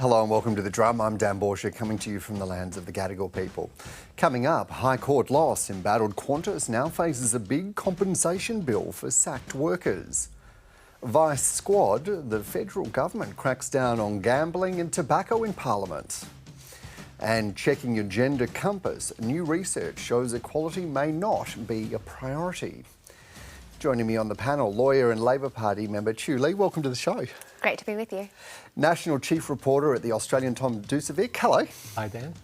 Hello and welcome to The Drum. I'm Dan Borsha, coming to you from the lands of the Gadigal people. Coming up, High Court loss. Embattled Qantas now faces a big compensation bill for sacked workers. Vice Squad, the federal government cracks down on gambling and tobacco in Parliament. And checking your gender compass, new research shows equality may not be a priority. Joining me on the panel, lawyer and Labor Party member Chu Lee. Welcome to the show. Great to be with you. National Chief Reporter at the Australian Tom Dusevic. Hello. Hi, Dan.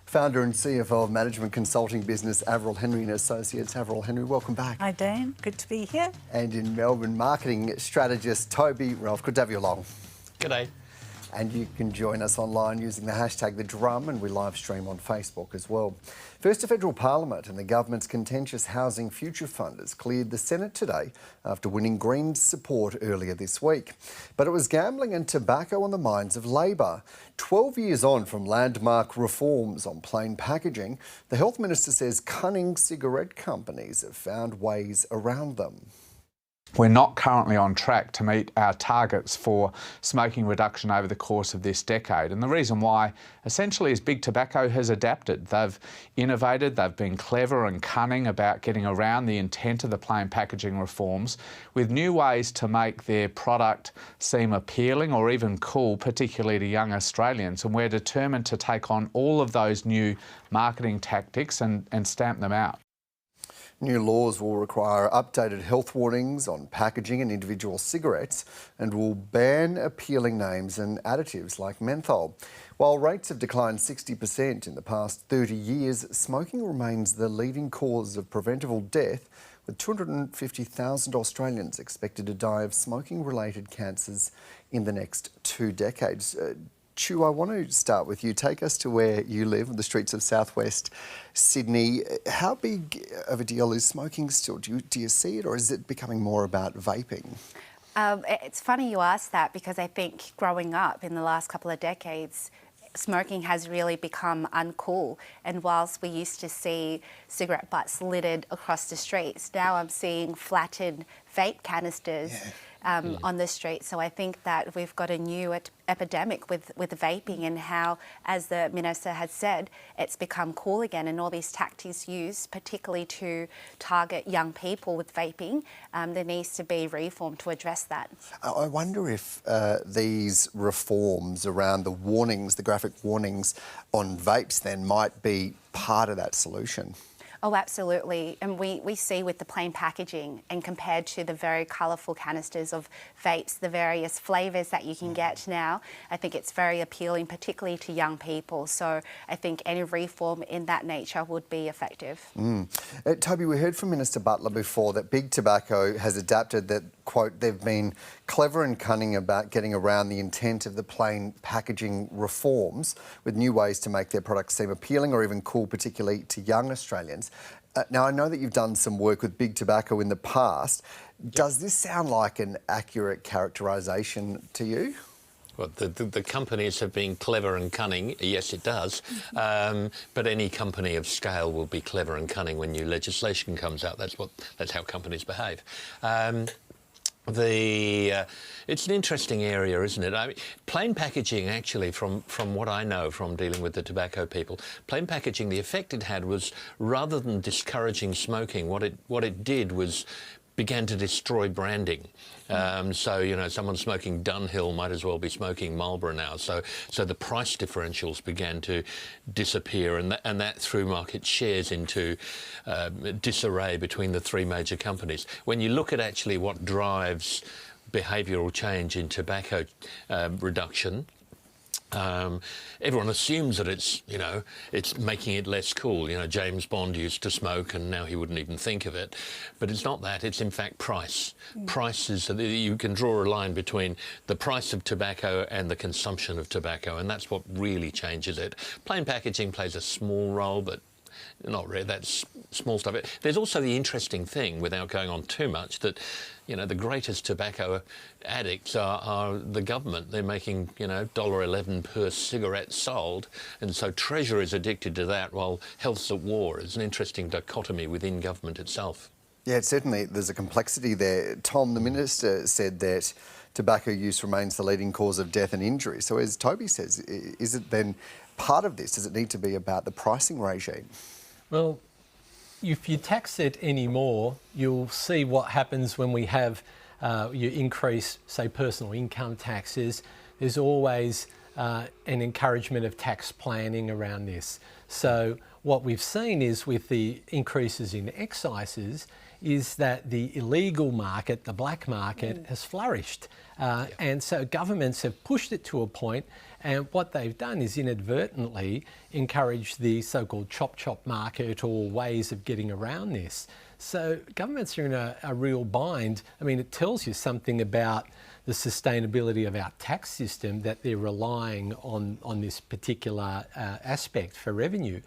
Founder and CFO of management consulting business Avril Henry & Associates. Avril Henry, welcome back. Hi, Dan. Good to be here. And in Melbourne, marketing strategist Toby. Ralph, good to have you along. G'day. And you can join us online using the hashtag The Drum, and we live stream on Facebook as well. First to federal Parliament, and the government's contentious Housing Future Fund has cleared the Senate today after winning Greens' support earlier this week. But it was gambling and tobacco on the minds of Labor. 12 years on from landmark reforms on plain packaging, the Health Minister says cunning cigarette companies have found ways around them. We're not currently on track to meet our targets for smoking reduction over the course of this decade. And the reason why, essentially, is big tobacco has adapted. They've innovated, they've been clever and cunning about getting around the intent of the plain packaging reforms with new ways to make their product seem appealing or even cool, particularly to young Australians. And we're determined to take on all of those new marketing tactics and stamp them out. New laws will require updated health warnings on packaging and individual cigarettes and will ban appealing names and additives like menthol. While rates have declined 60% in the past 30 years, smoking remains the leading cause of preventable death, with 250,000 Australians expected to die of smoking-related cancers in the next 2 decades. Chu, I want to start with you. Take us to where you live, on the streets of southwest Sydney. How big of a deal is smoking still? Do you see it, or is it becoming more about vaping? It's funny you ask that, because I think growing up in the last couple of decades, smoking has really become uncool. And whilst we used to see cigarette butts littered across the streets, now I'm seeing flattened vape canisters on the street. So I think that we've got a new epidemic with vaping, and how, as the Minister had said, it's become cool again, and all these tactics used particularly to target young people with vaping. There needs to be reform to address that. I wonder if these reforms around the warnings, the graphic warnings on vapes then might be part of that solution. Oh, absolutely. And we see with the plain packaging, and compared to the very colourful canisters of vapes, the various flavours that you can get now, I think it's very appealing, particularly to young people. So I think any reform in that nature would be effective. Toby, we heard from Minister Butler before that big tobacco has adapted, that, quote, they've been clever and cunning about getting around the intent of the plain packaging reforms with new ways to make their products seem appealing or even cool, particularly to young Australians. Now, I know that you've done some work with big tobacco in the past. Does this sound like an accurate characterisation to you? Well, the companies have been clever and cunning. Yes, it does. But any company of scale will be clever and cunning when new legislation comes out. That's how companies behave. It's an interesting area, isn't it? I mean, plain packaging, actually, from what I know from dealing with the tobacco people, plain packaging, the effect it had was, rather than discouraging smoking, what it did was began to destroy branding. So, you know, someone smoking Dunhill might as well be smoking Marlboro now. So the price differentials began to disappear, and that threw market shares into disarray between the three major companies. When you look at actually what drives behavioural change in tobacco reduction, everyone assumes that it's making it less cool. You know, James Bond used to smoke and now he wouldn't even think of it. But it's not that. It's in fact price. Price is, you can draw a line between the price of tobacco and the consumption of tobacco, and that's what really changes it. Plain packaging plays a small role, but not really. That's small stuff. There's also the interesting thing, without going on too much, that, you know, the greatest tobacco addicts are the government. They're making, you know, $1.11 per cigarette sold, and so Treasurer is addicted to that while health's at war. It's an interesting dichotomy within government itself. Yeah, certainly there's a complexity there. Tom, the Minister said that tobacco use remains the leading cause of death and injury. So as Toby says, is it then part of this? Does it need to be about the pricing regime? Well, if you tax it anymore, you'll see what happens when we have you increase, say, personal income taxes. There's always an encouragement of tax planning around this. So what we've seen is with the increases in excises is that the illegal market, the black market, has flourished. And so governments have pushed it to a point, and what they've done is inadvertently encourage the so-called chop market or ways of getting around this. So governments are in a real bind. I mean, it tells you something about the sustainability of our tax system, that they're relying on this particular aspect for revenue.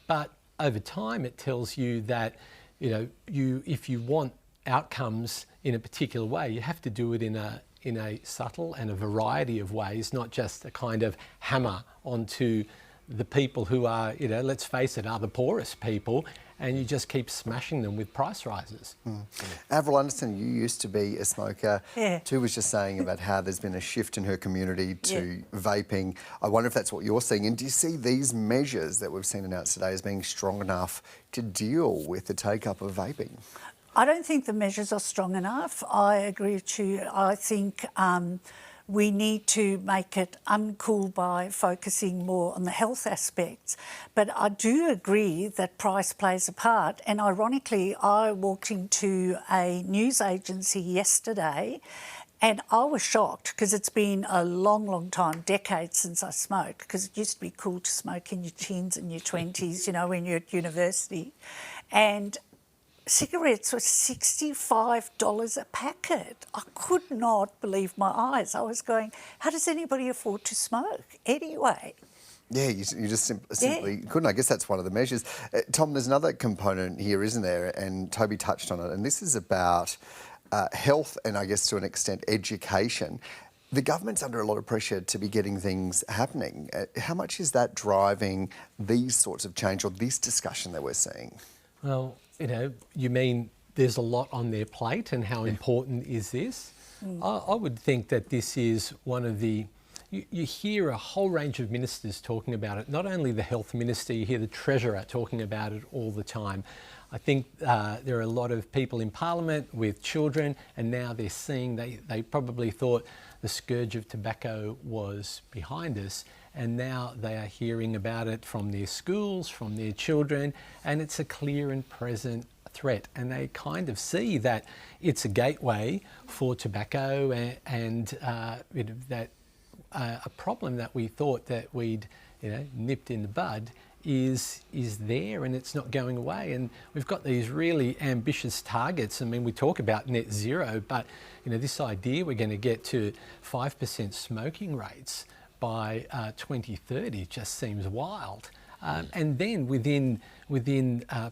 But over time, it tells you that, you know, if you want outcomes in a particular way, you have to do it in a subtle and a variety of ways, not just a kind of hammer onto the people who are, you know, let's face it, are the poorest people, and you just keep smashing them with price rises. Avril, I understand you used to be a smoker. Yeah. Tu was just saying about how there's been a shift in her community to vaping. I wonder if that's what you're seeing. And do you see these measures that we've seen announced today as being strong enough to deal with the take-up of vaping? I don't think the measures are strong enough. I agree with you. I think we need to make it uncool by focusing more on the health aspects. But I do agree that price plays a part. And ironically, I walked into a news agency yesterday and I was shocked because it's been a long, long time, decades since I smoked, because it used to be cool to smoke in your teens and your 20s, you know, when you're at university. And cigarettes were $65 a packet. I could not believe my eyes. I was going, how does anybody afford to smoke anyway? Yeah, you just simply couldn't. I guess that's one of the measures. Tom, there's another component here, isn't there? And Toby touched on it. And this is about health and, I guess, to an extent, education. The government's under a lot of pressure to be getting things happening. How much is that driving these sorts of change or this discussion that we're seeing? Well, you know, you mean there's a lot on their plate, and how important is this? I would think that this is one of the... You hear a whole range of ministers talking about it, not only the health minister, you hear the treasurer talking about it all the time. I think there are a lot of people in Parliament with children, and now they're seeing, they probably thought the scourge of tobacco was behind us, and now they are hearing about it from their schools, from their children, and it's a clear and present threat. And they kind of see that it's a gateway for tobacco, and that a problem that we thought that we'd, you know, nipped in the bud is there, and it's not going away. And we've got these really ambitious targets. I mean, we talk about net zero, but, you know, this idea we're going to get to 5% smoking rates by 2030 just seems wild. And then within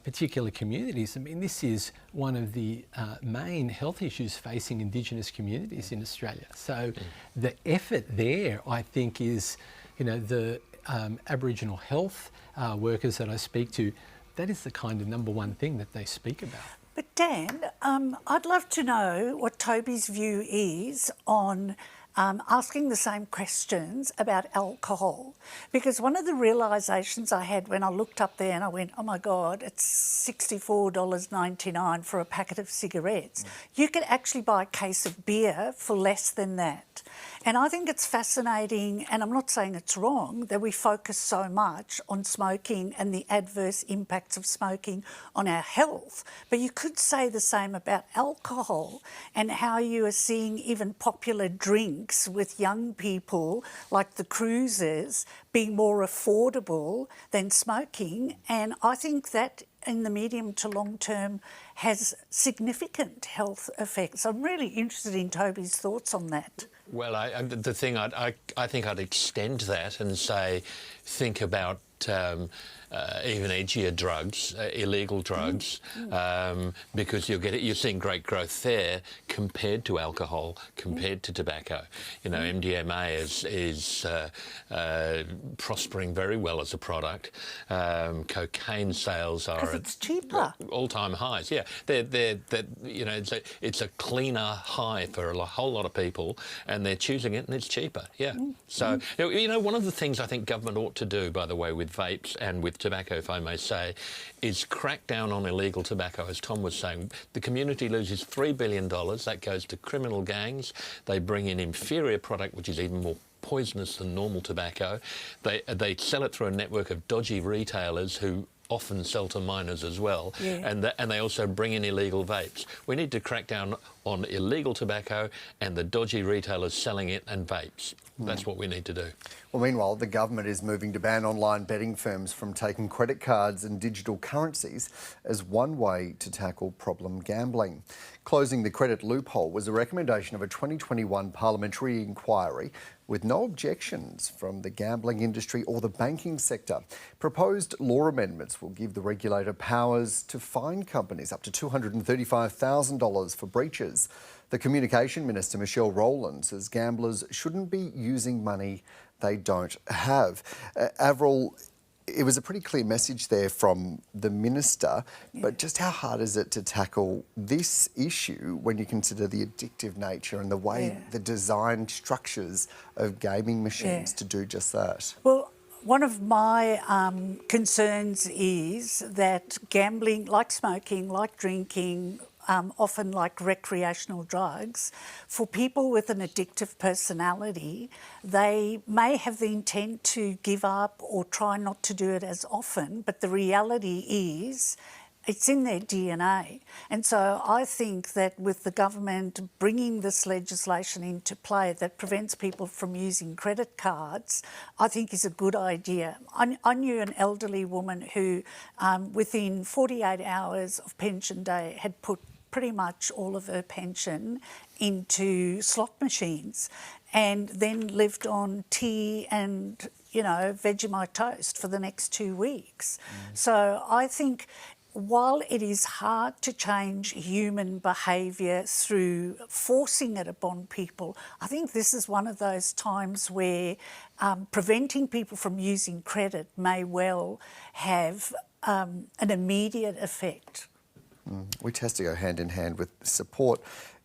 particular communities, I mean, this is one of the main health issues facing Indigenous communities in Australia. So the effort there, I think, is, you know, the Aboriginal health workers that I speak to, that is the kind of number one thing that they speak about. But Dan, I'd love to know what Toby's view is on asking the same questions about alcohol, because one of the realisations I had when I looked up there and I went, oh my God, it's $64.99 for a packet of cigarettes. You could actually buy a case of beer for less than that. And I think it's fascinating, and I'm not saying it's wrong, that we focus so much on smoking and the adverse impacts of smoking on our health. But you could say the same about alcohol and how you are seeing even popular drinks with young people, like the cruisers, being more affordable than smoking. And I think that in the medium to long term has significant health effects. I'm really interested in Toby's thoughts on that. Well, the thing I think I'd extend that and say, think about even edgier drugs, illegal drugs, because you're seeing great growth there compared to alcohol, compared to tobacco. You know, MDMA is prospering very well as a product. Cocaine sales are 'Cause it's cheaper. all-time highs. Yeah, they're you know, it's a cleaner high for a whole lot of people, and they're choosing it, and it's cheaper. Yeah. So you know, one of the things I think government ought to do, by the way, with vapes and with tobacco, if I may say, is crack down on illegal tobacco. As Tom was saying, the community loses $3 billion. That goes to criminal gangs. They bring in inferior product, which is even more poisonous than normal tobacco. They sell it through a network of dodgy retailers who often sell to minors as well, and they also bring in illegal vapes. We need to crack down on illegal tobacco and the dodgy retailers selling it and vapes. That's what we need to do. Well, meanwhile, the government is moving to ban online betting firms from taking credit cards and digital currencies as one way to tackle problem gambling. Closing the credit loophole was a recommendation of a 2021 parliamentary inquiry with no objections from the gambling industry or the banking sector. Proposed law amendments will give the regulator powers to fine companies up to $235,000 for breaches. The Communication Minister, Michelle Rowland, says gamblers shouldn't be using money they don't have. Avril, it was a pretty clear message there from the Minister, but just how hard is it to tackle this issue when you consider the addictive nature and the way the design structures of gaming machines to do just that? Well, one of my concerns is that gambling, like smoking, like drinking, often like recreational drugs, for people with an addictive personality, they may have the intent to give up or try not to do it as often, but the reality is it's in their DNA. And so I think that with the government bringing this legislation into play that prevents people from using credit cards, I think is a good idea. I knew an elderly woman who, within 48 hours of pension day, had put pretty much all of her pension into slot machines and then lived on tea and, you know, Vegemite toast for the next 2 weeks. So I think while it is hard to change human behaviour through forcing it upon people, I think this is one of those times where preventing people from using credit may well have an immediate effect. We tend to go hand in hand with support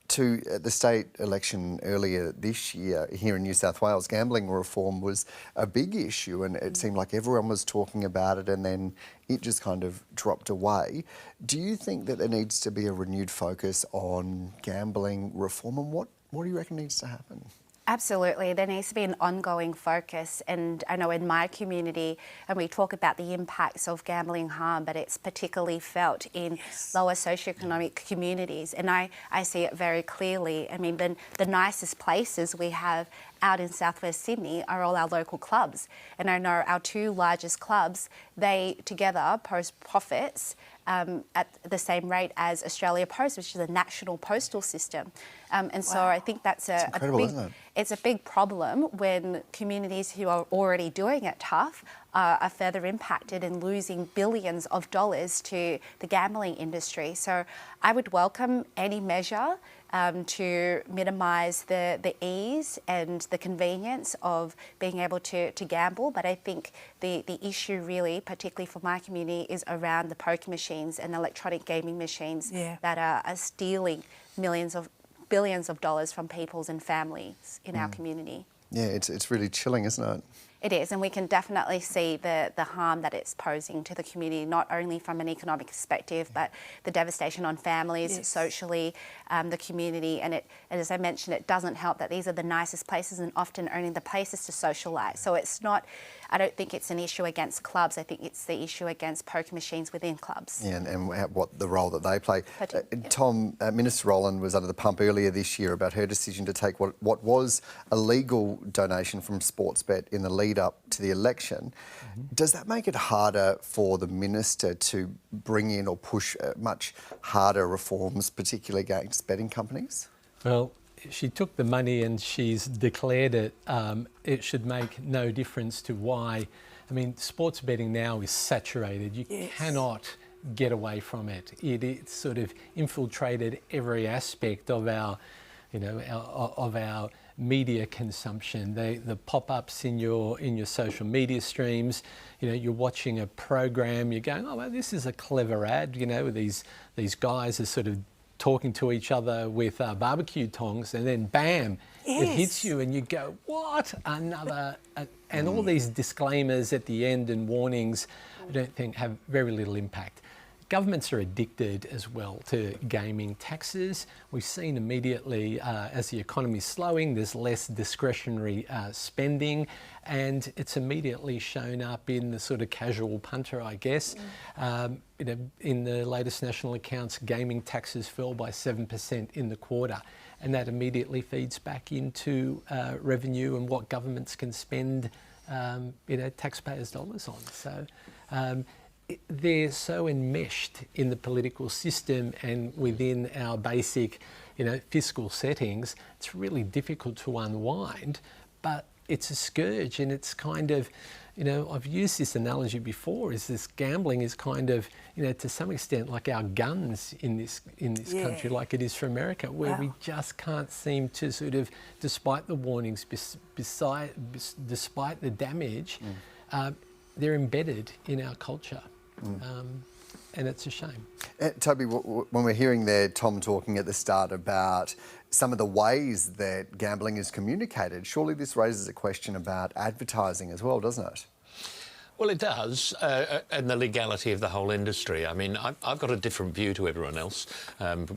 to the state election earlier this year here in New South Wales. Gambling reform was a big issue and it seemed like everyone was talking about it and then it just kind of dropped away. Do you think that there needs to be a renewed focus on gambling reform, and what do you reckon needs to happen? Absolutely. There needs to be an ongoing focus. And I know in my community, and we talk about the impacts of gambling harm, but it's particularly felt in lower socioeconomic communities. And I see it very clearly. I mean, the nicest places we have out in southwest Sydney are all our local clubs. And I know our two largest clubs, they together post profits at the same rate as Australia Post, which is a national postal system. And so I think that's it's a big problem when communities who are already doing it tough are further impacted and losing billions of dollars to the gambling industry. So I would welcome any measure to minimise the ease and the convenience of being able to gamble. But I think the issue really, particularly for my community, is around the poker machines and electronic gaming machines that are stealing billions of dollars from peoples and families in our community. Yeah, it's really chilling, isn't it? It is, and we can definitely see the harm that it's posing to the community, not only from an economic perspective, but the devastation on families, socially, the community. And as I mentioned, it doesn't help that these are the nicest places and often only the places to socialise. So it's not, I don't think it's an issue against clubs. I think it's the issue against poker machines within clubs. Yeah, and what the role that they play. Tom, Minister Rowland was under the pump earlier this year about her decision to take what was a legal donation from Sportsbet in the lead up to the election. Does that make it harder for the Minister to bring in or push much harder reforms, particularly against betting companies? Well, she took the money and she's declared it. It should make no difference to why I mean, sports betting now is saturated. You cannot get away from it. It's sort of infiltrated every aspect of our, of our media consumption. The pop-ups in your social media streams. You're watching a program. You're going, oh well, this is a clever ad. These guys are sort of talking to each other with barbecue tongs, and then bam, it hits you, and you go, what? Another, and all these disclaimers at the end and warnings, I don't think have very little impact. Governments are addicted as well to gaming taxes. We've seen immediately as the economy is slowing, there's less discretionary spending, and it's immediately shown up in the sort of casual punter, I guess. In the latest national accounts, gaming taxes fell by 7% in the quarter, and that immediately feeds back into revenue and what governments can spend, taxpayers' dollars on. So. They're so enmeshed in the political system and within our basic, fiscal settings, it's really difficult to unwind, but it's a scourge, and it's kind of, I've used this analogy before, is this gambling is kind of, to some extent like our guns in this country, like it is for America, where we just can't seem to sort of, despite the warnings, despite the damage, they're embedded in our culture. And it's a shame. Toby, when we're hearing there Tom talking at the start about some of the ways that gambling is communicated, surely this raises a question about advertising as well, doesn't it? Well, it does, and the legality of the whole industry. I mean, I've got a different view to everyone else,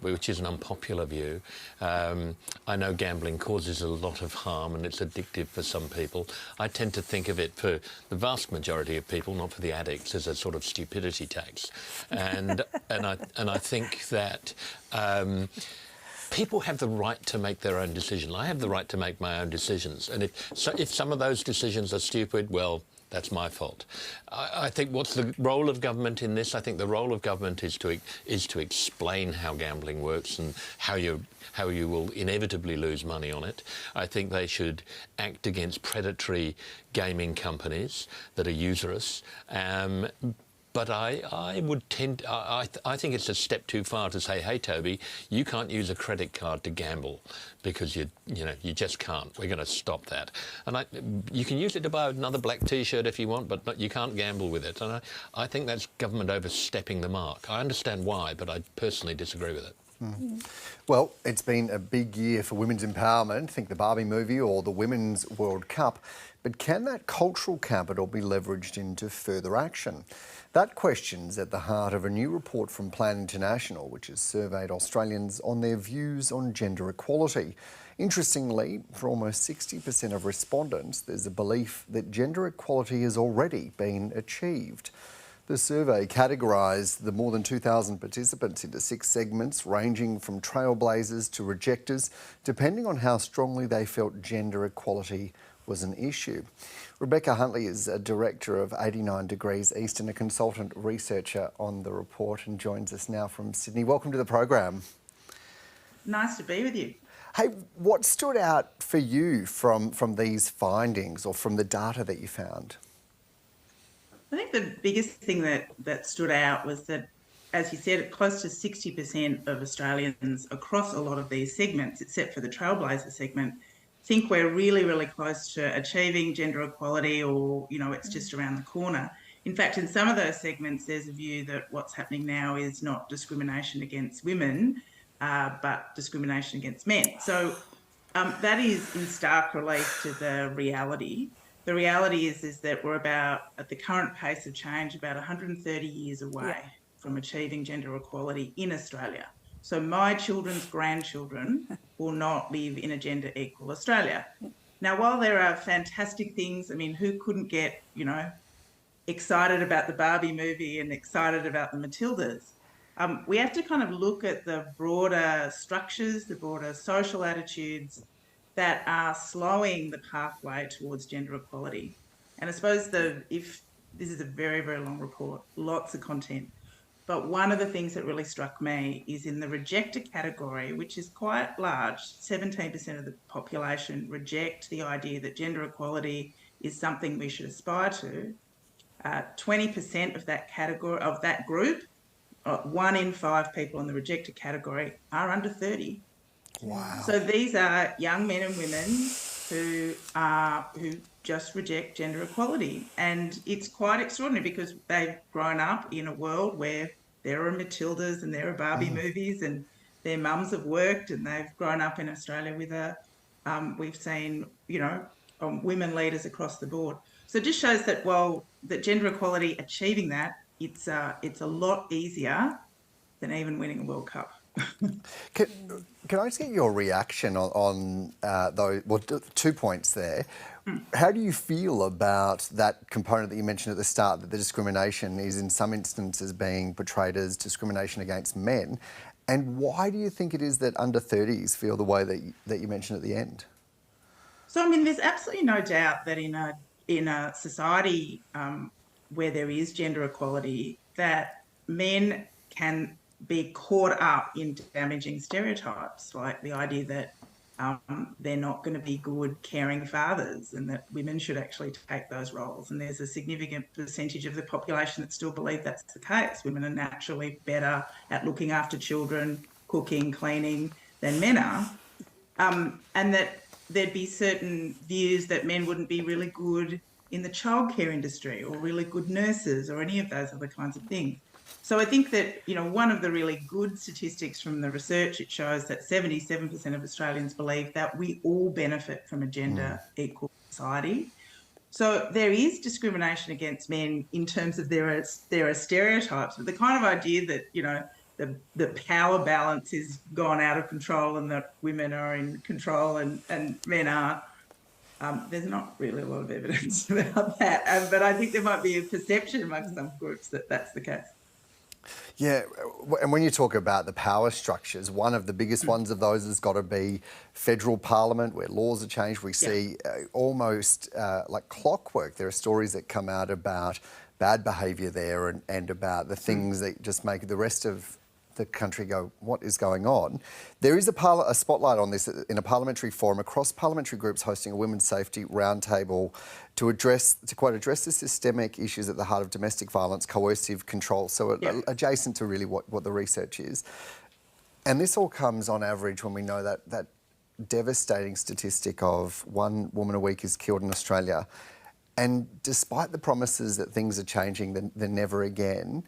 which is an unpopular view. I know gambling causes a lot of harm and it's addictive for some people. I tend to think of it, for the vast majority of people, not for the addicts, as a sort of stupidity tax. And I think that people have the right to make their own decision. I have the right to make my own decisions, and if some of those decisions are stupid, well, that's my fault. I think what's the role of government in this? I think the role of government is to explain how gambling works and how you will inevitably lose money on it. I think they should act against predatory gaming companies that are usurious. But I would tend, I think it's a step too far to say, hey, Toby, you can't use a credit card to gamble because you just can't. We're going to stop that. And you can use it to buy another black T-shirt if you want, but you can't gamble with it. And I think that's government overstepping the mark. I understand why, but I personally disagree with it. Well, it's been a big year for women's empowerment. Think the Barbie movie or the Women's World Cup. But can that cultural capital be leveraged into further action? That question's at the heart of a new report from Plan International, which has surveyed Australians on their views on gender equality. Interestingly, for almost 60% of respondents, there's a belief that gender equality has already been achieved. The survey categorised the more than 2,000 participants into 6 segments, ranging from trailblazers to rejectors, depending on how strongly they felt gender equality was an issue. Rebecca Huntley is a director of 89 Degrees East and a consultant researcher on the report, and joins us now from Sydney. Welcome to the program. Nice to be with you. Hey, what stood out for you from these findings or from the data that you found? I think the biggest thing that stood out was that, as you said, close to 60% of Australians across a lot of these segments, except for the Trailblazer segment, think we're really, really close to achieving gender equality, or, it's just around the corner. In fact, in some of those segments, there's a view that what's happening now is not discrimination against women, but discrimination against men. So that is in stark relief to the reality. The reality is that we're about, at the current pace of change, about 130 years away from achieving gender equality in Australia. So my children's grandchildren will not live in a gender equal Australia. Now, while there are fantastic things, who couldn't get, excited about the Barbie movie and excited about the Matildas? We have to kind of look at the broader structures, the broader social attitudes that are slowing the pathway towards gender equality. And I suppose if this is a very, very long report, lots of content, but one of the things that really struck me is in the rejector category, which is quite large, 17% of the population reject the idea that gender equality is something we should aspire to. 20% of that category, of that group, 1 in 5 people in the rejected category are under 30. Wow. So these are young men and women who just reject gender equality, and it's quite extraordinary because they've grown up in a world where there are Matildas and there are Barbie movies, and their mums have worked, and they've grown up in Australia with we've seen, women leaders across the board. So it just shows that that gender equality, achieving that, it's a lot easier than even winning a World Cup. Can I just get your reaction on those? Well, 2 points there. How do you feel about that component that you mentioned at the start, that the discrimination is in some instances being portrayed as discrimination against men? And why do you think it is that under 30s feel the way that you mentioned at the end? So, I mean, there's absolutely no doubt that in a society where there is gender equality, that men can be caught up in damaging stereotypes, like the idea that they're not going to be good caring fathers, and that women should actually take those roles. And there's a significant percentage of the population that still believe that's the case. Women are naturally better at looking after children, cooking, cleaning than men are. And that there'd be certain views that men wouldn't be really good in the childcare industry or really good nurses or any of those other kinds of things. So I think that, one of the really good statistics from the research, it shows that 77% of Australians believe that we all benefit from a gender equal society. So there is discrimination against men in terms of there are stereotypes, but the kind of idea that, the power balance has gone out of control and that women are in control and men aren't, there's not really a lot of evidence about that. But I think there might be a perception amongst some groups that that's the case. Yeah, and when you talk about the power structures, one of the biggest ones of those has got to be federal parliament, where laws are changed. We see almost like clockwork. There are stories that come out about bad behaviour there and about the things that just make the rest of the country go, what is going on? There is a spotlight on this in a parliamentary forum across parliamentary groups hosting a women's safety roundtable to address the systemic issues at the heart of domestic violence, coercive control, so adjacent to really what the research is. And this all comes on average when we know that devastating statistic of 1 woman a week is killed in Australia. And despite the promises that things are changing, then never again,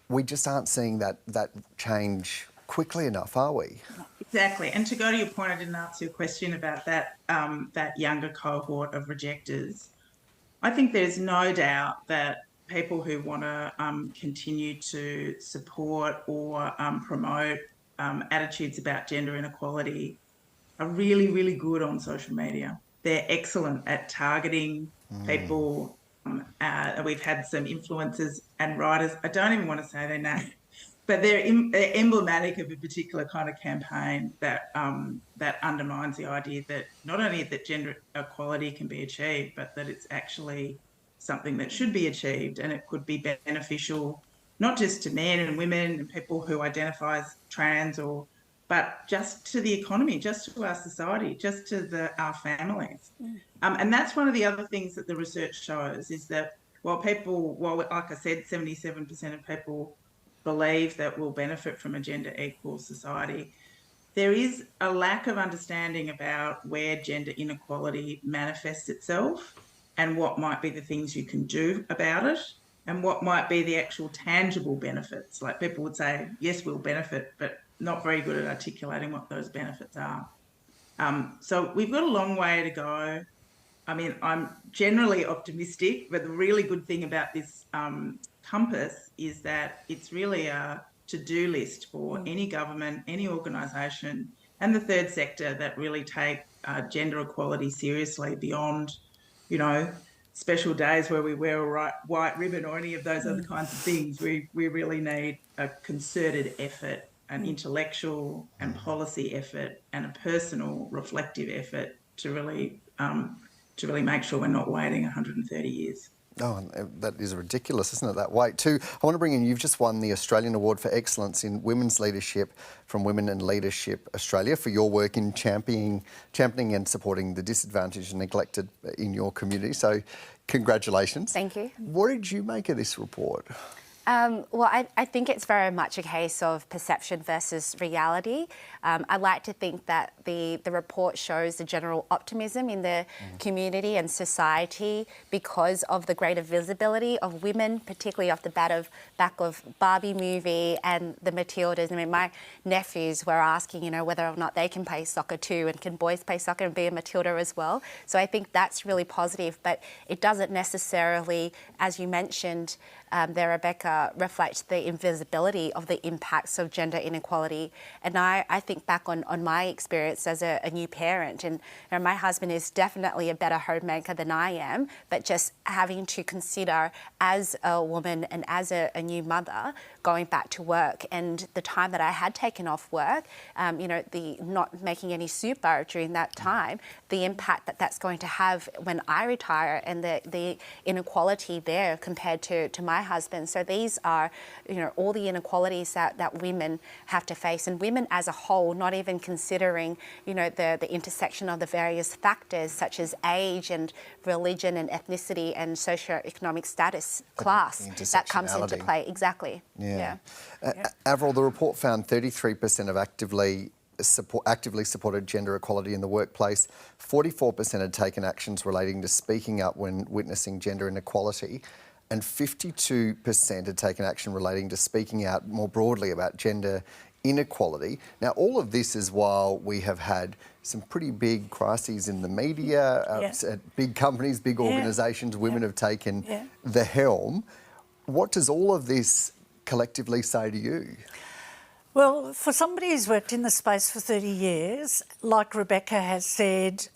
we just aren't seeing that change quickly enough, are we? Exactly. And to go to your point, I didn't answer your question about that younger cohort of rejectors. I think there's no doubt that people who want to continue to support or promote attitudes about gender inequality are really, really good on social media. They're excellent at targeting people. We've had some influencers and writers, I don't even want to say their name, but they're emblematic of a particular kind of campaign that undermines the idea that not only that gender equality can be achieved, but that it's actually something that should be achieved, and it could be beneficial not just to men and women and people who identify as trans, but just to the economy, just to our society, just to our families. And that's one of the other things that the research shows, is that while like I said, 77% of people believe that we'll benefit from a gender equal society, there is a lack of understanding about where gender inequality manifests itself and what might be the things you can do about it and what might be the actual tangible benefits. Like, people would say, yes, we'll benefit, but not very good at articulating what those benefits are. So we've got a long way to go. I mean, I'm generally optimistic, but the really good thing about this compass is that it's really a to-do list for any government, any organisation, and the third sector that really take gender equality seriously beyond, special days where we wear a white ribbon or any of those other kinds of things. We really need a concerted effort, an intellectual and policy effort, and a personal reflective effort to really make sure we're not waiting 130 years. Oh, that is ridiculous, isn't it, that wait? Too, I want to bring in, you've just won the Australian Award for Excellence in Women's Leadership from Women in Leadership Australia for your work in championing and supporting the disadvantaged and neglected in your community. So Congratulations. Thank you. What did you make of this report? Well, I think it's very much a case of perception versus reality. I like to think that the report shows the general optimism in the community and society because of the greater visibility of women, particularly off the back of Barbie movie and the Matildas. I mean, my nephews were asking, you know, whether or not they can play soccer too, and can boys play soccer and be a Matilda as well. So I think that's really positive, but it doesn't necessarily, as you mentioned there, Rebecca, reflect the invisibility of the impacts of gender inequality. And I think back on my experience as a new parent, and you know, my husband is definitely a better homemaker than I am, but just having to consider as a woman and as a new mother going back to work, and the time that I had taken off work, you know, the not making any super during that time, the impact that that's going to have when I retire, and the inequality there compared to my husband. So these are, you know, all the inequalities that women have to face, and women as a whole, not even considering, you know, the intersection of the various factors such as age and religion and ethnicity and socioeconomic status, class, that comes into play. Exactly. Yeah. Avril, the report found 33% of actively supported gender equality in the workplace. 44% had taken actions relating to speaking up when witnessing gender inequality, and 52% had taken action relating to speaking out more broadly about gender inequality. Now, all of this is while we have had some pretty big crises in the media, at big companies, big organisations, women have taken the helm. What does all of this collectively say to you? Well, for somebody who's worked in the space for 30 years, like Rebecca has said,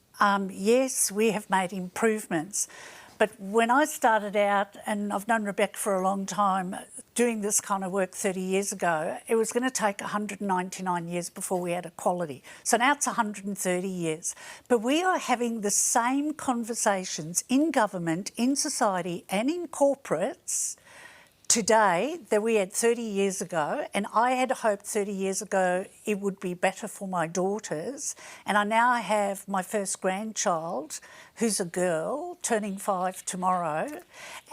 yes, we have made improvements. But when I started out, and I've known Rebecca for a long time, doing this kind of work 30 years ago, it was going to take 199 years before we had equality. So now it's 130 years. But we are having the same conversations in government, in society and in corporates today that we had 30 years ago, and I had hoped 30 years ago it would be better for my daughters. And I now have my first grandchild, who's a girl, turning 5 tomorrow.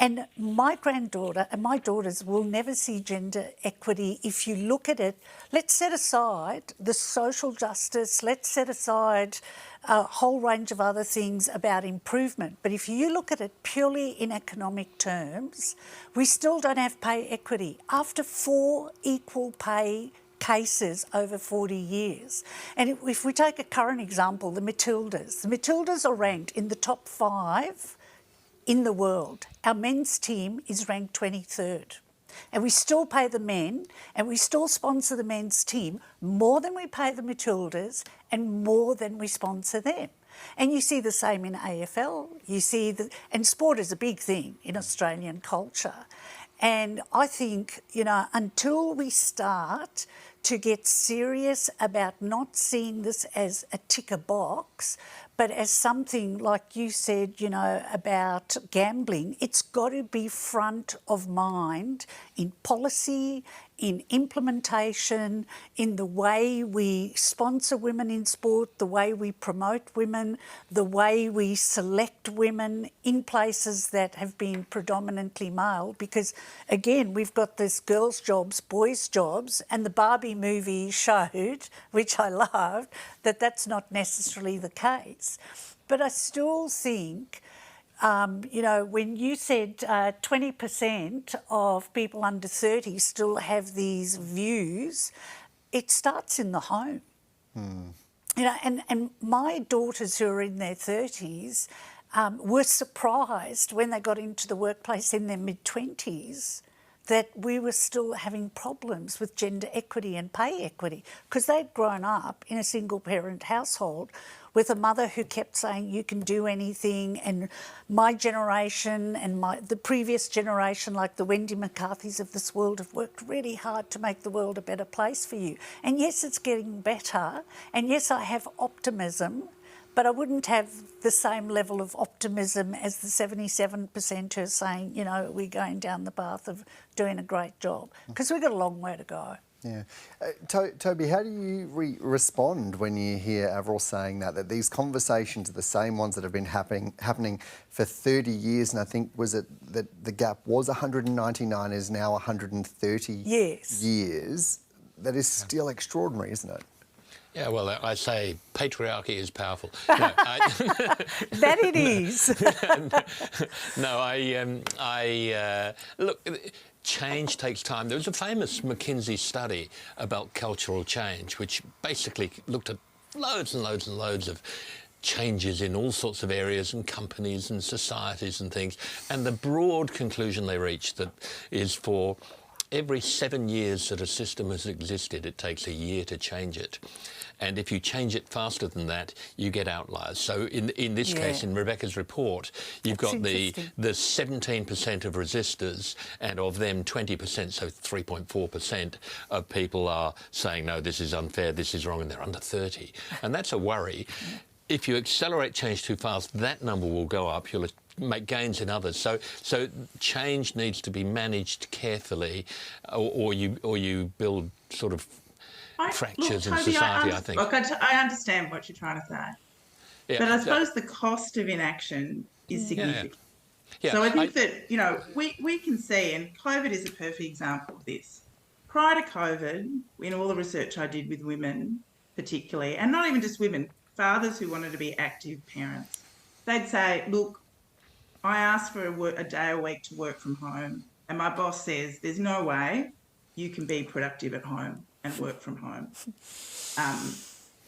And my granddaughter and my daughters will never see gender equity if you look at it. Let's set aside the social justice, let's set aside a whole range of other things about improvement. But if you look at it purely in economic terms, we still don't have pay equity after 4 equal pay cases over 40 years. And if we take a current example, the Matildas are ranked in the top 5 in the world. Our men's team is ranked 23rd. And we still pay the men, and we still sponsor the men's team more than we pay the Matildas and more than we sponsor them. And you see the same in AFL. You see and sport is a big thing in Australian culture. And I think, you know, until we start to get serious about not seeing this as a ticker box, but as something, like you said, you know, about gambling, it's got to be front of mind in policy, in implementation, in the way we sponsor women in sport, the way we promote women, the way we select women in places that have been predominantly male. Because, again, we've got this girls' jobs, boys' jobs, and the Barbie movie showed, which I loved, that that's not necessarily the case. But I still think, you know, when you said 20% of people under 30 still have these views, it starts in the home. You know, and my daughters who are in their 30s were surprised when they got into the workplace in their mid-20s that we were still having problems with gender equity and pay equity, because they'd grown up in a single-parent household with a mother who kept saying, you can do anything, and my generation and the previous generation, like the Wendy McCarthys of this world, have worked really hard to make the world a better place for you. And yes, it's getting better, and yes, I have optimism, but I wouldn't have the same level of optimism as the 77% who are saying, you know, we're going down the path of doing a great job, because we've got a long way to go. Yeah. Toby, how do you respond when you hear Avril saying that these conversations are the same ones that have been happening for 30 years, and I think, was it that the gap was 199, is now 130 years? That is still extraordinary, isn't it? Yeah, well, I say patriarchy is powerful. No, that it is. Look, change takes time. There was a famous McKinsey study about cultural change, which basically looked at loads and loads and loads of changes in all sorts of areas and companies and societies and things. And the broad conclusion they reached that is, for every 7 years that a system has existed, it takes a year to change it. And if you change it faster than that, you get outliers. So in this case, in Rebecca's report, you've got the 17% of resistors, and of them 20%, so 3.4% of people are saying, no, this is unfair, this is wrong, and they're under 30. And that's a worry. If you accelerate change too fast, that number will go up. You'll make gains in others. So change needs to be managed carefully, or you build sort of fractures in society, I think. Look, I understand what you're trying to say. Yeah, but I suppose the cost of inaction is significant. Yeah. So I think that, you know, we can see, and COVID is a perfect example of this. Prior to COVID, in all the research I did with women particularly, and not even just women, fathers who wanted to be active parents, they'd say, look, I asked for a day a week to work from home, and my boss says there's no way you can be productive at home and work from home.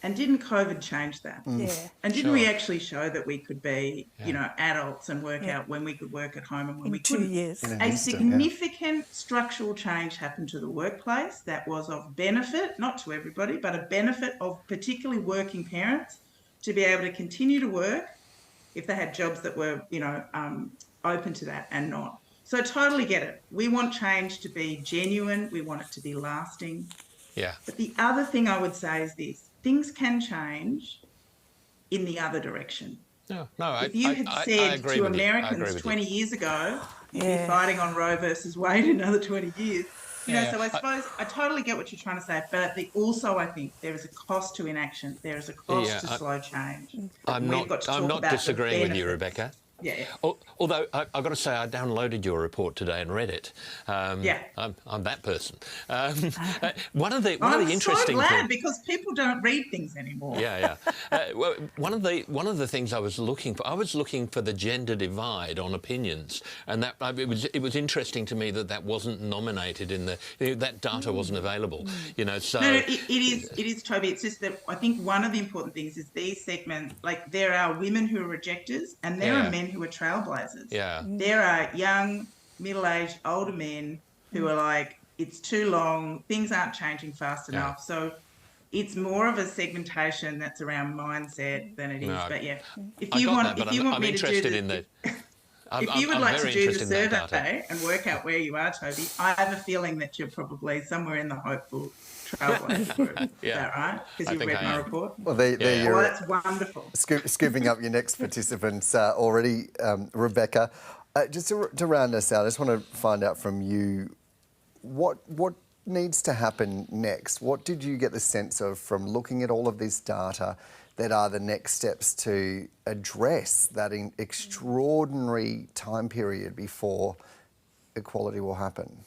And didn't COVID change that? Yeah. And didn't we actually show that we could be, you know, adults and work out when we could work at home and when we couldn't? 2 years. A significant structural change happened to the workplace that was of benefit, not to everybody, but a benefit of particularly working parents to be able to continue to work if they had jobs that were, you know, open to that and not. So I totally get it. We want change to be genuine. We want it to be lasting. Yeah. But the other thing I would say is this: things can change in the other direction. No, if you had said to Americans 20 years ago, you'd be fighting on Roe versus Wade in another 20 years. You know, so I suppose I totally get what you're trying to say, but also I think there is a cost to inaction. There is a cost to slow change. I'm not disagreeing with you, Rebecca. Yeah. Although I've got to say, I downloaded your report today and read it. I'm that person. One of the interesting I'm so glad things, because people don't read things anymore. Well, one of the things I was looking for the gender divide on opinions, and that it was interesting to me that wasn't nominated in that data wasn't available. You know, so no, it is, Toby. It's just that I think one of the important things is these segments. Like, there are women who are rejectors, and there are men who are trailblazers. Yeah. There are young, middle-aged, older men who are like, it's too long, things aren't changing fast enough. So it's more of a segmentation that's around mindset than it is. But if you want me to do the if you would like to do the survey and work out where you are, Toby, I have a feeling that you're probably somewhere in the hopeful trailblazer group. Is that right? Because you've read my report. Well, you're that's wonderful. Scooping up your next participants already, Rebecca. Just to round us out, I just want to find out from you, what needs to happen next? What did you get the sense of from looking at all of this data that are the next steps to address that extraordinary time period before equality will happen?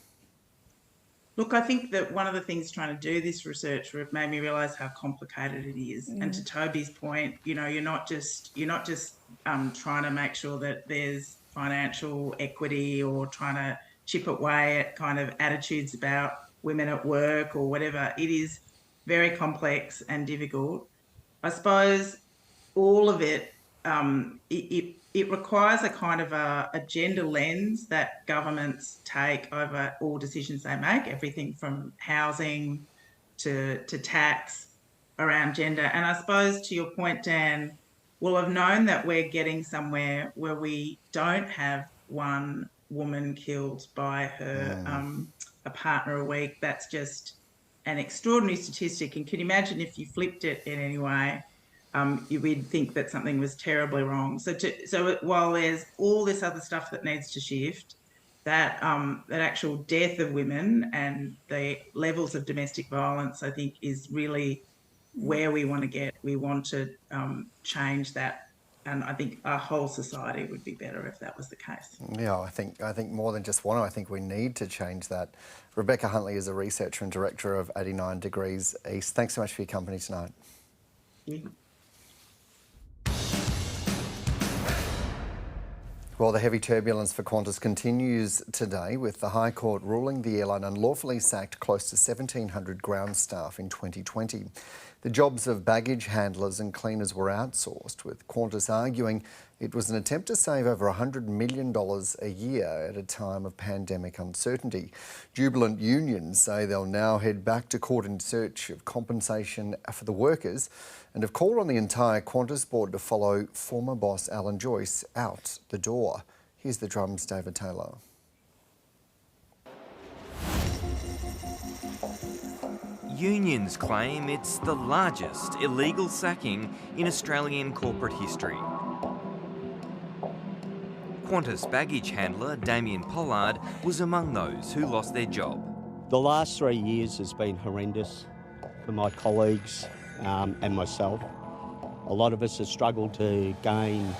Look, I think that one of the things trying to do this research made me realise how complicated it is. And to Toby's point, you know, you're not just trying to make sure that there's financial equity or trying to chip away at kind of attitudes about women at work or whatever. It is very complex and difficult. I suppose all of it, it requires a kind of a gender lens that governments take over all decisions they make, everything from housing to tax around gender. And I suppose to your point, Dan, we'll have known that we're getting somewhere where we don't have one woman killed by her a partner a week. That's just an extraordinary statistic. And can you imagine if you flipped it in any way? we'd think that something was terribly wrong. So while there's all this other stuff that needs to shift, that actual death of women and the levels of domestic violence, I think, is really where we want to get. We want to change that, and I think our whole society would be better if that was the case. Yeah, I think more than just want to. I think we need to change that. Rebecca Huntley is a researcher and director of 89 Degrees East. Thanks so much for your company tonight. Yeah. Well, the heavy turbulence for Qantas continues today, with the High Court ruling the airline unlawfully sacked close to 1,700 ground staff in 2020. The jobs of baggage handlers and cleaners were outsourced, with Qantas arguing it was an attempt to save over $100 million a year at a time of pandemic uncertainty. Jubilant unions say they'll now head back to court in search of compensation for the workers, and have called on the entire Qantas board to follow former boss Alan Joyce out the door. Here's the Drum's David Taylor. Unions claim it's the largest illegal sacking in Australian corporate history. Qantas baggage handler Damien Pollard was among those who lost their job. The last 3 years has been horrendous for my colleagues and myself. A lot of us have struggled to gain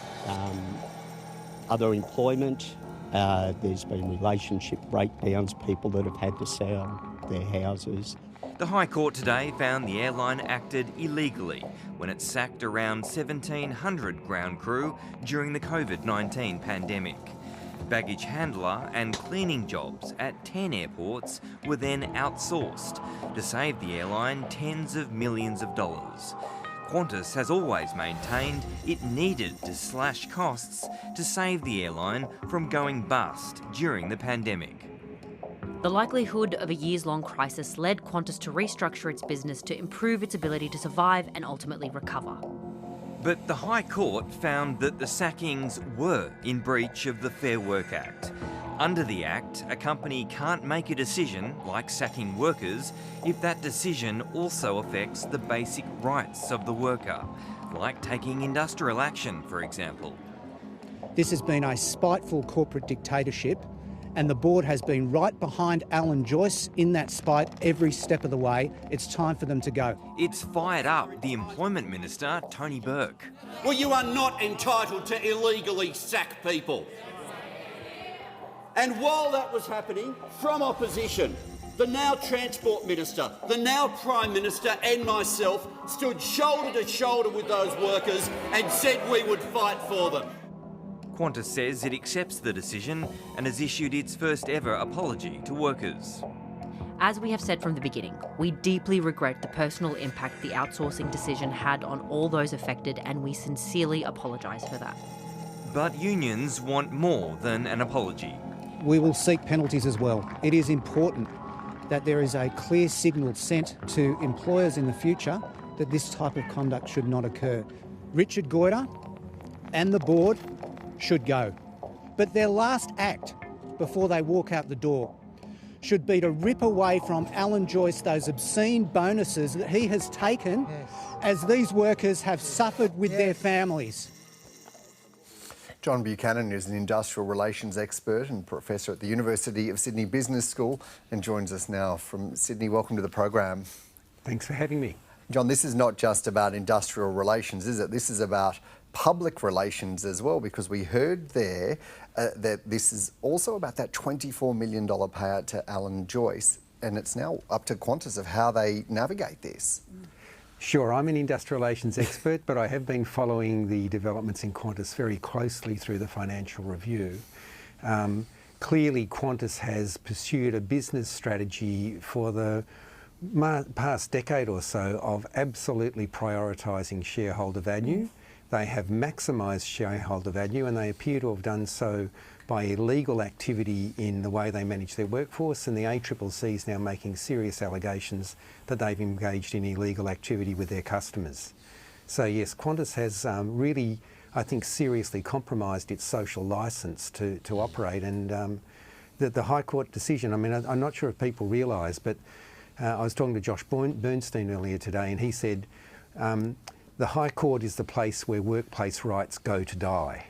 other employment. There's been relationship breakdowns, people that have had to sell their houses. The High Court today found the airline acted illegally when it sacked around 1,700 ground crew during the COVID-19 pandemic. Baggage handler and cleaning jobs at 10 airports were then outsourced to save the airline tens of millions of dollars. Qantas has always maintained it needed to slash costs to save the airline from going bust during the pandemic. The likelihood of a years-long crisis led Qantas to restructure its business to improve its ability to survive and ultimately recover. But the High Court found that the sackings were in breach of the Fair Work Act. Under the Act, a company can't make a decision, like sacking workers, if that decision also affects the basic rights of the worker, like taking industrial action, for example. This has been a spiteful corporate dictatorship, and the board has been right behind Alan Joyce in that spite every step of the way. It's time for them to go. It's fired up the Employment Minister, Tony Burke. Well, you are not entitled to illegally sack people. And while that was happening, from opposition, the now Transport Minister, the now Prime Minister and myself stood shoulder to shoulder with those workers and said we would fight for them. Qantas says it accepts the decision and has issued its first ever apology to workers. As we have said from the beginning, we deeply regret the personal impact the outsourcing decision had on all those affected, and we sincerely apologise for that. But unions want more than an apology. We will seek penalties as well. It is important that there is a clear signal sent to employers in the future that this type of conduct should not occur. Richard Goyder and the board should go. But their last act before they walk out the door should be to rip away from Alan Joyce those obscene bonuses that he has taken as these workers have suffered with their families. John Buchanan is an industrial relations expert and professor at the University of Sydney Business School and joins us now from Sydney. Welcome to the program. Thanks for having me. John, this is not just about industrial relations, is it? This is about public relations as well, because we heard there that this is also about that $24 million payout to Alan Joyce, and it's now up to Qantas of how they navigate this. Sure, I'm an industrial relations expert, but I have been following the developments in Qantas very closely through the financial review. Clearly, Qantas has pursued a business strategy for the past decade or so of absolutely prioritising shareholder value. They have maximised shareholder value, and they appear to have done so by illegal activity in the way they manage their workforce, and the ACCC is now making serious allegations that they've engaged in illegal activity with their customers. So yes, Qantas has really, I think, seriously compromised its social licence to operate, and the High Court decision, I mean, I'm not sure if people realise, but I was talking to Josh Bernstein earlier today, and he said the High Court is the place where workplace rights go to die.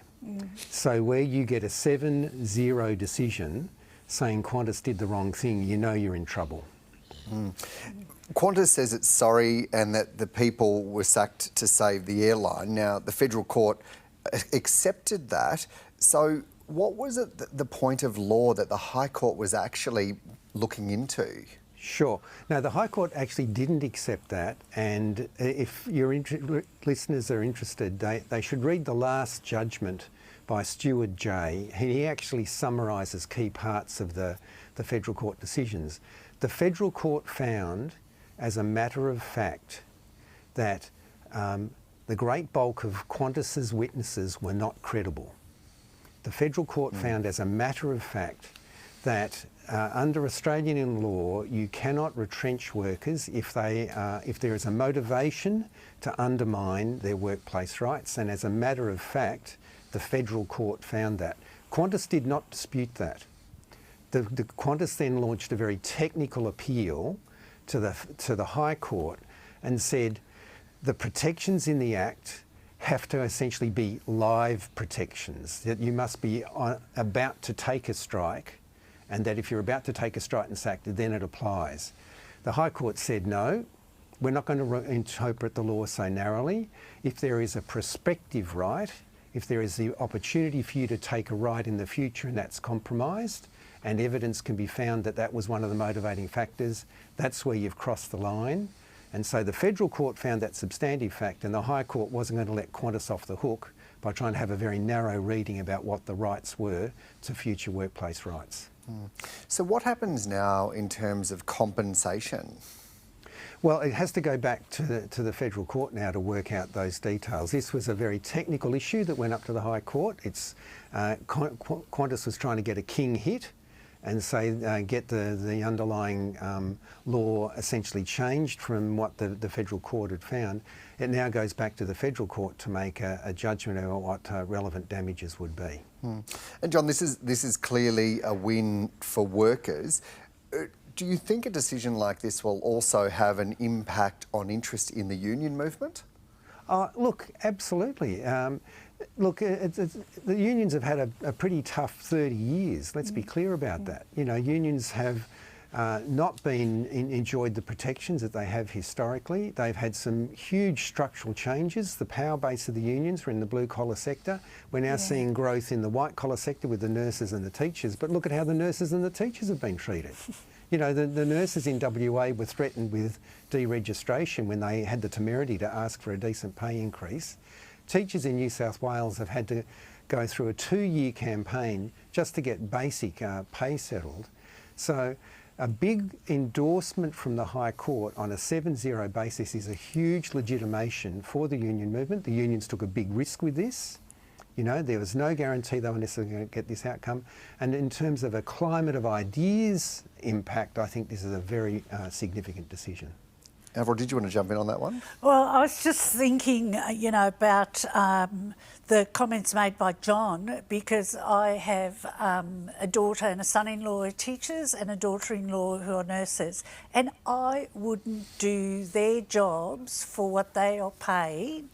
So where you get a 7-0 decision saying Qantas did the wrong thing, you know you're in trouble. Qantas says it's sorry and that the people were sacked to save the airline. Now, the federal court accepted that. So what was it, the point of law that the High Court was actually looking into? Sure. Now, the High Court actually didn't accept that, and if your listeners are interested, they should read the last judgment by Stuart J. He actually summarises key parts of the federal court decisions. The federal court found, as a matter of fact, that the great bulk of Qantas's witnesses were not credible. The federal court found, as a matter of fact, that under Australian law, you cannot retrench workers if there is a motivation to undermine their workplace rights. And as a matter of fact, the federal court found that. Qantas did not dispute that. The Qantas then launched a very technical appeal to the High Court and said the protections in the Act have to essentially be live protections, that you must be about to take a strike, and that if you're about to take a strike and sack, then it applies. The High Court said no, we're not going to interpret the law so narrowly. If there is a prospective right, if there is the opportunity for you to take a right in the future and that's compromised, and evidence can be found that that was one of the motivating factors, that's where you've crossed the line. And so the federal court found that substantive fact, and the High Court wasn't going to let Qantas off the hook by trying to have a very narrow reading about what the rights were to future workplace rights. So what happens now in terms of compensation? Well, it has to go back to the federal court now to work out those details. This was a very technical issue that went up to the High Court. Qantas was trying to get a king hit and say get the underlying law essentially changed from what the federal court had found. It now goes back to the federal court to make a judgment on what relevant damages would be. And John, this is clearly a win for workers. Do you think a decision like this will also have an impact on interest in the union movement? Look, absolutely. Look, the unions have had a pretty tough 30 years. Let's be clear about that. You know, unions have not enjoyed the protections that they have historically. They've had some huge structural changes. The power base of the unions were in the blue-collar sector. We're now seeing growth in the white-collar sector with the nurses and the teachers. But look at how the nurses and the teachers have been treated. You know, the nurses in WA were threatened with deregistration when they had the temerity to ask for a decent pay increase. Teachers in New South Wales have had to go through a 2-year campaign just to get basic pay settled. So a big endorsement from the High Court on a 7-0 basis is a huge legitimation for the union movement. The unions took a big risk with this. You know, there was no guarantee they were necessarily going to get this outcome. And in terms of a climate of ideas impact, I think this is a very significant decision. Avril, did you want to jump in on that one? Well, I was just thinking, you know, about the comments made by John, because I have a daughter and a son-in-law who are teachers and a daughter-in-law who are nurses, and I wouldn't do their jobs for what they are paid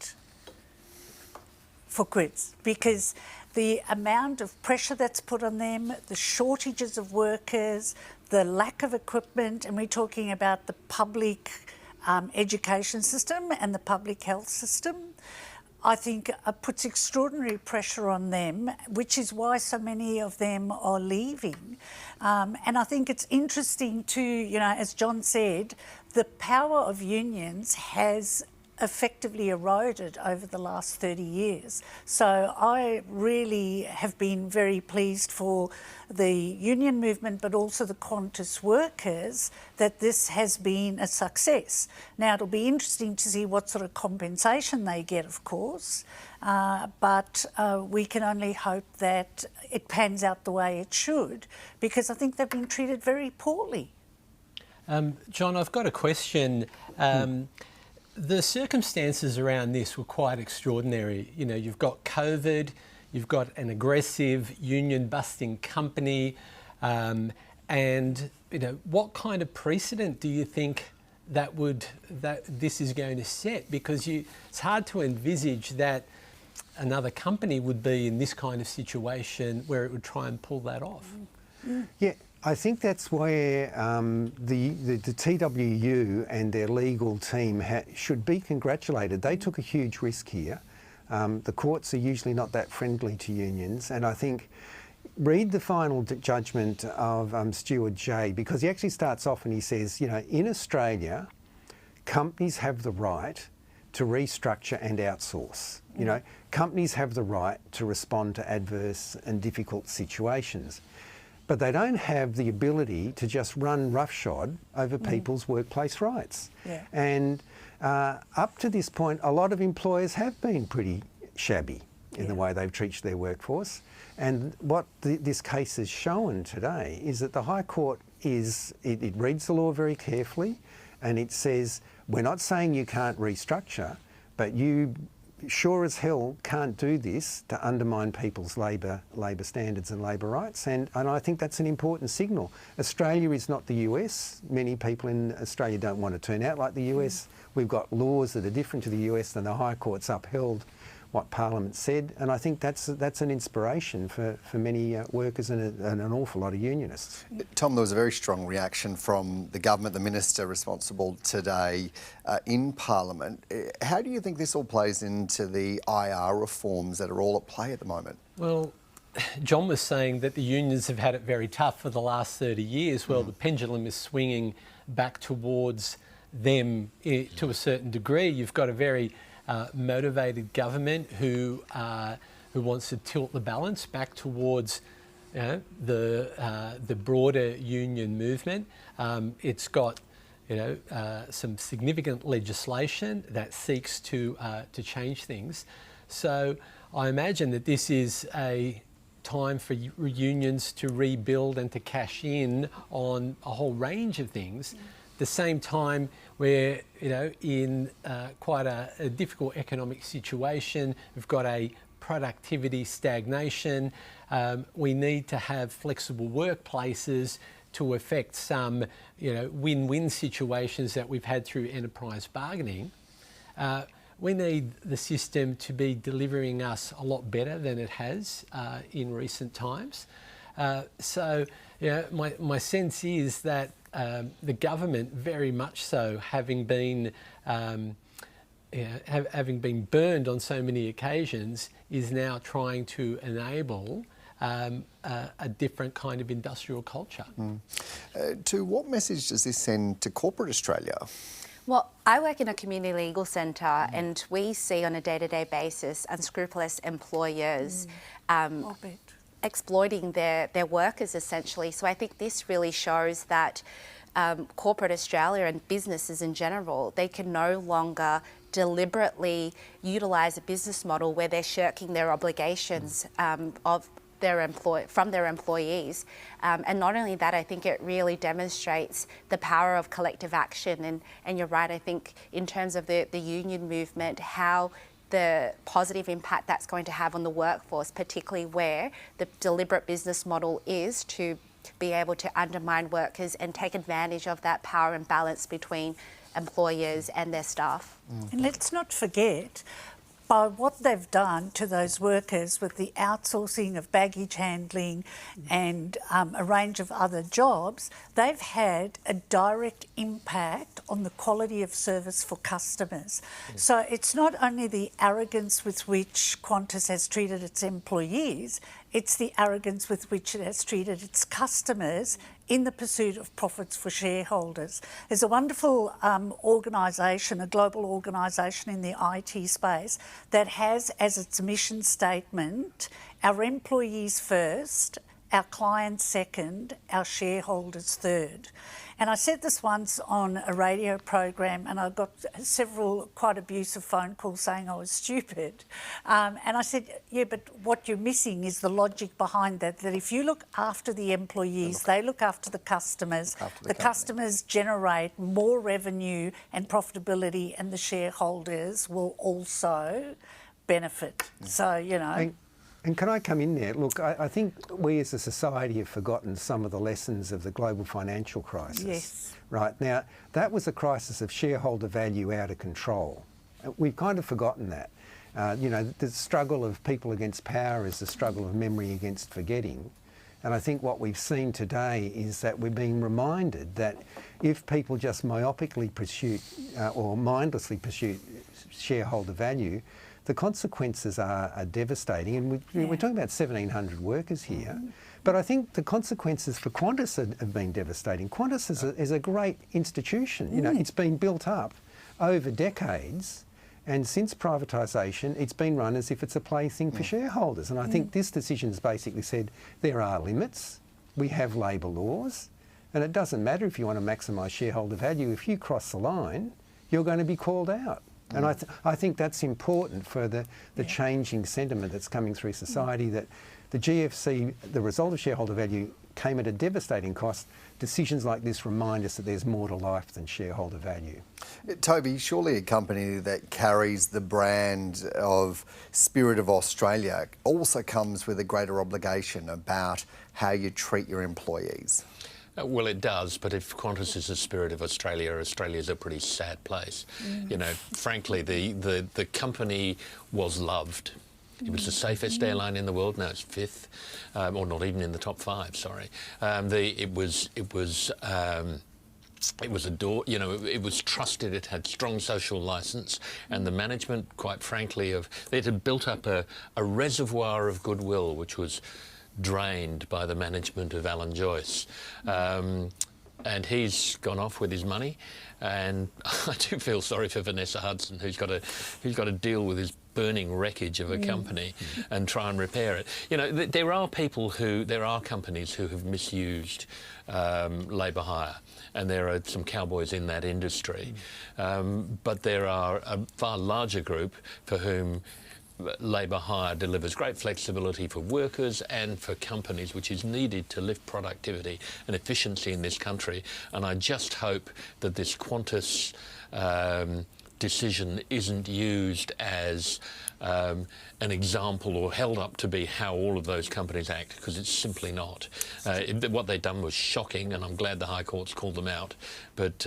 for quids, because the amount of pressure that's put on them, the shortages of workers, the lack of equipment, and we're talking about the public education system and the public health system, I think puts extraordinary pressure on them, which is why so many of them are leaving. And I think it's interesting too, you know, as John said, the power of unions has effectively eroded over the last 30 years. So I really have been very pleased for the union movement, but also the Qantas workers, that this has been a success. Now, it'll be interesting to see what sort of compensation they get, of course, but we can only hope that it pans out the way it should, because I think they've been treated very poorly. John, I've got a question. The circumstances around this were quite extraordinary. You know, you've got COVID, you've got an aggressive union-busting company, and, you know, what kind of precedent do you think that this is going to set, because it's hard to envisage that another company would be in this kind of situation where it would try and pull that off. Yeah, I think that's where the TWU and their legal team should be congratulated. They took a huge risk here. The courts are usually not that friendly to unions, and I think read the final judgment of Stewart J, because he actually starts off and he says, you know, in Australia, companies have the right to restructure and outsource. You know, companies have the right to respond to adverse and difficult situations, but they don't have the ability to just run roughshod over people's workplace rights. Yeah. And up to this point, a lot of employers have been pretty shabby in the way they've treated their workforce. And what this case has shown today is that the High Court it reads the law very carefully, and it says, we're not saying you can't restructure, but you sure as hell can't do this to undermine people's labour standards and labour rights. And I think that's an important signal. Australia is not the US. Many people in Australia don't want to turn out like the US. We've got laws that are different to the US, and the High Court's upheld what Parliament said, and I think that's an inspiration for many workers and an awful lot of unionists. Tom, there was a very strong reaction from the government, the minister responsible today in Parliament. How do you think this all plays into the IR reforms that are all at play at the moment? Well, John was saying that the unions have had it very tough for the last 30 years. Well, the pendulum is swinging back towards them to a certain degree. You've got a very motivated government who wants to tilt the balance back towards the broader union movement. It's got some significant legislation that seeks to change things. So I imagine that this is a time for unions to rebuild and to cash in on a whole range of things. The same time we're in quite a difficult economic situation. We've got a productivity stagnation. We need to have flexible workplaces to affect some win-win situations that we've had through enterprise bargaining. We need the system to be delivering us a lot better than it has in recent times. So my sense is that the government, very much so, having been burned on so many occasions, is now trying to enable a different kind of industrial culture. To what message does this send to corporate Australia? Well, I work in a community legal centre, and we see on a day-to-day basis unscrupulous employers exploiting their workers, essentially. So I think this really shows that corporate Australia and businesses in general, they can no longer deliberately utilise a business model where they're shirking their obligations from their employees. And not only that, I think it really demonstrates the power of collective action. And you're right, I think in terms of the union movement, how the positive impact that's going to have on the workforce, particularly where the deliberate business model is to be able to undermine workers and take advantage of that power imbalance between employers and their staff. And let's not forget, by what they've done to those workers with the outsourcing of baggage handling and a range of other jobs, they've had a direct impact on the quality of service for customers. So it's not only the arrogance with which Qantas has treated its employees, it's the arrogance with which it has treated its customers in the pursuit of profits for shareholders. There's a wonderful organisation, a global organisation in the IT space that has as its mission statement, our employees first, our clients second, our shareholders third. And I said this once on a radio program, and I got several quite abusive phone calls saying I was stupid. And I said, yeah, but what you're missing is the logic behind that, that if you look after the employees, they look after the customers, the customers generate more revenue and profitability, and the shareholders will also benefit. So, And can I come in there? Look, I think we as a society have forgotten some of the lessons of the global financial crisis. Yes. Right. Now, that was a crisis of shareholder value out of control. We've kind of forgotten that. The struggle of people against power is the struggle of memory against forgetting. And I think what we've seen today is that we're being reminded that if people just myopically pursue or mindlessly pursue shareholder value, the consequences are devastating. And we're talking about 1,700 workers here. But I think the consequences for Qantas have been devastating. Qantas is a great institution. It's been built up over decades. And since privatisation, it's been run as if it's a plaything for shareholders. And I think this decision's basically said there are limits, we have labour laws, and it doesn't matter if you want to maximise shareholder value. If you cross the line, you're going to be called out. And I think that's important for the changing sentiment that's coming through society, that the GFC, the result of shareholder value, came at a devastating cost. Decisions like this remind us that there's more to life than shareholder value. Toby, surely a company that carries the brand of Spirit of Australia also comes with a greater obligation about how you treat your employees. Well, it does, but if Qantas is the Spirit of Australia, Australia's a pretty sad place. Frankly, the company was loved. It was the safest airline in the world. Now it's fifth, or not even in the top five. Sorry, it was adored. It was trusted. It had strong social licence, and the management, quite frankly, it had built up a reservoir of goodwill, which was drained by the management of Alan Joyce. And he's gone off with his money, and I do feel sorry for Vanessa Hudson, who's got to deal with his burning wreckage of a company and try and repair it. There are companies who have misused labour hire, and there are some cowboys in that industry. But there are a far larger group for whom labour hire delivers great flexibility for workers and for companies, which is needed to lift productivity and efficiency in this country. And I just hope that this Qantas decision isn't used as an example or held up to be how all of those companies act, because it's simply not. What they've done was shocking, and I'm glad the High Court's called them out, but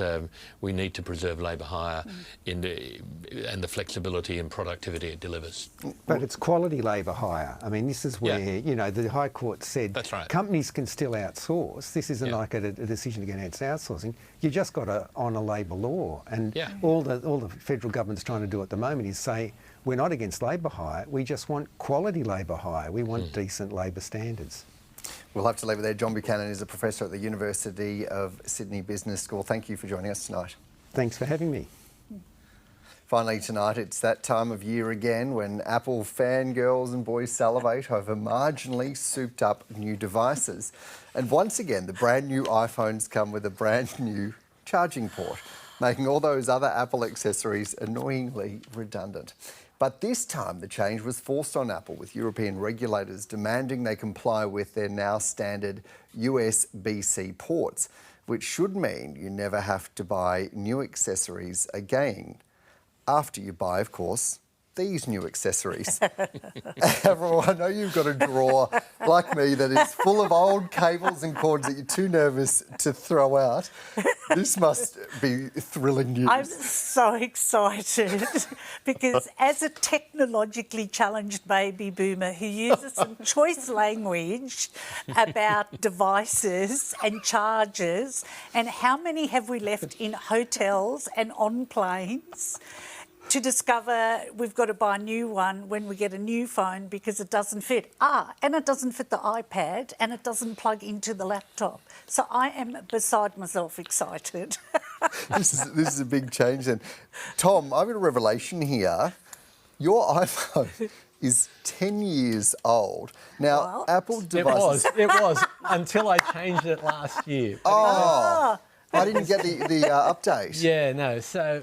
we need to preserve labour hire and the flexibility and productivity it delivers. But it's quality labour hire. I mean, this is where, the High Court said companies can still outsource. This isn't like a decision against outsourcing. You just got to honour labour law. And all the federal government's trying to do at the moment is say, we're not against labour hire, we just want quality labour hire. We want decent labour standards. We'll have to leave it there. John Buchanan is a professor at the University of Sydney Business School. Thank you for joining us tonight. Thanks for having me. Finally tonight, it's that time of year again when Apple fangirls and boys salivate over marginally souped up new devices. And once again, the brand new iPhones come with a brand new charging port, making all those other Apple accessories annoyingly redundant. But this time the change was forced on Apple, with European regulators demanding they comply with their now standard USB-C ports, which should mean you never have to buy new accessories again. After you buy, of course, these new accessories. Avril, I know you've got a drawer like me that is full of old cables and cords that you're too nervous to throw out. This must be thrilling news. I'm so excited because as a technologically challenged baby boomer who uses some choice language about devices and chargers and how many have we left in hotels and on planes, to discover we've got to buy a new one when we get a new phone because it doesn't fit. And it doesn't fit the iPad and it doesn't plug into the laptop. So I am beside myself excited. This is a big change then. Tom, I've got a revelation here. Your iPhone is 10 years old. Now, Apple devices... It was, until I changed it last year. I didn't get the update. Yeah, no. So,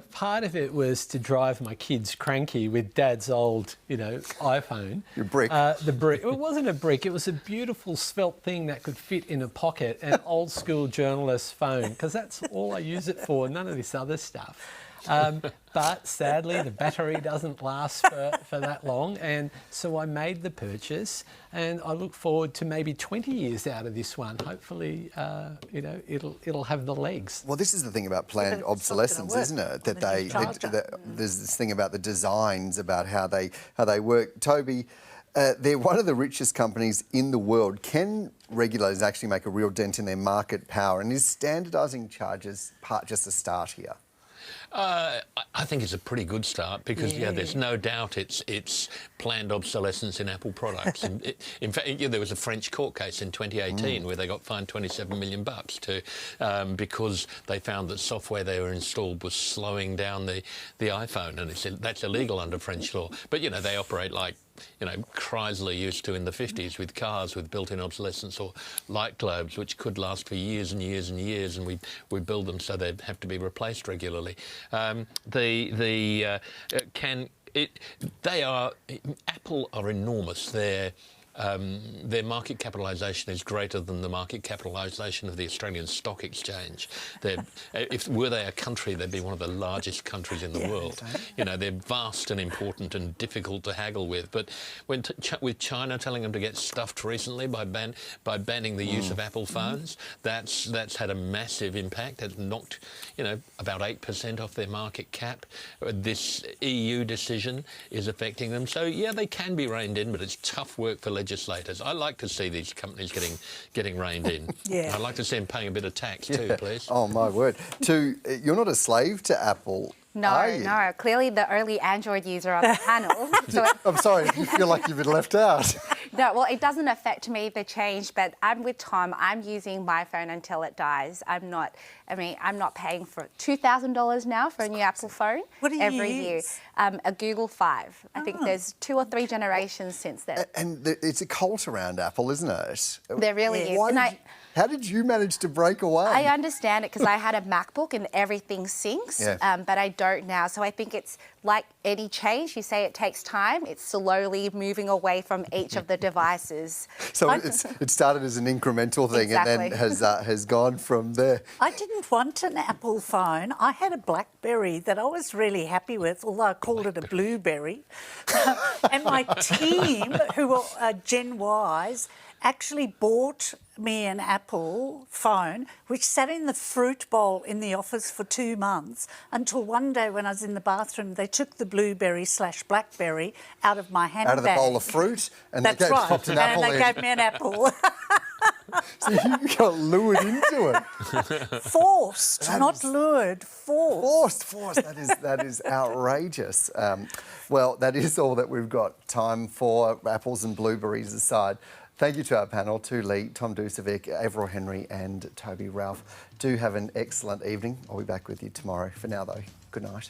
part of it was to drive my kids cranky with Dad's old, iPhone. Your brick. The brick. It wasn't a brick. It was a beautiful svelte thing that could fit in a pocket, an old school journalist phone, because that's all I use it for, none of this other stuff. But sadly, the battery doesn't last for that long. And so I made the purchase, and I look forward to maybe 20 years out of this one. Hopefully, you know, it'll have the legs. Well, this is the thing about planned obsolescence, isn't it? That there's this thing about the designs, about how they work. Toby, they're one of the richest companies in the world. Can regulators actually make a real dent in their market power? And is standardising charges just a start here? I think it's a pretty good start because, there's no doubt it's planned obsolescence in Apple products. In fact, there was a French court case in 2018 where they got fined $27 million because they found that software they were installed was slowing down the iPhone, and that's illegal under French law. But, you know, they operate like, you know, Chrysler used to in the 50s with cars with built-in obsolescence, or light globes, which could last for years and years and years, and we build them so they have to be replaced regularly. Apple are enormous. Their market capitalisation is greater than the market capitalisation of the Australian Stock Exchange. Were they a country, they'd be one of the largest countries in the world. You know, they're vast and important and difficult to haggle with. But with China telling them to get stuffed recently by banning the use of Apple phones, that's had a massive impact. It's knocked, you know, about 8% off their market cap. This EU decision is affecting them. So yeah, they can be reined in, but it's tough work for legislators. I like to see these companies getting reined in. I'd like to see them paying a bit of tax too, please. Oh, my word. You're not a slave to Apple, are you? No. Clearly the early Android user on the panel. I'm sorry if you feel like you've been left out. No, well, it doesn't affect me, the change, but I'm with Tom. I'm using my phone until it dies. I'm not paying for $2,000 now for a new Apple phone. What do you every use? year. A Google 5. I think there's 2 or 3 generations since then. And it's a cult around Apple, isn't it? There really is. How did you manage to break away? I understand it because I had a MacBook and everything syncs, but I don't now. So I think it's like any change. You say it takes time. It's slowly moving away from each of the devices. So it started as an incremental thing and then has gone from there. I didn't want an Apple phone. I had a BlackBerry that I was really happy with, although I called it a blueberry. And my team, who were Gen Ys, actually bought me an Apple phone, which sat in the fruit bowl in the office for 2 months, until one day when I was in the bathroom, they took the blueberry/blackberry out of my handbag. Out of the bowl of fruit? And That's they right. popped an apple in. And they gave me an apple. So you got lured into it. Forced, not lured. Forced. That is outrageous. Well, that is all that we've got time for, apples and blueberries aside. Thank you to our panel, to Lee, Tom Dusevic, Avril Henry and Toby Ralph. Do have an excellent evening. I'll be back with you tomorrow. For now, though, good night.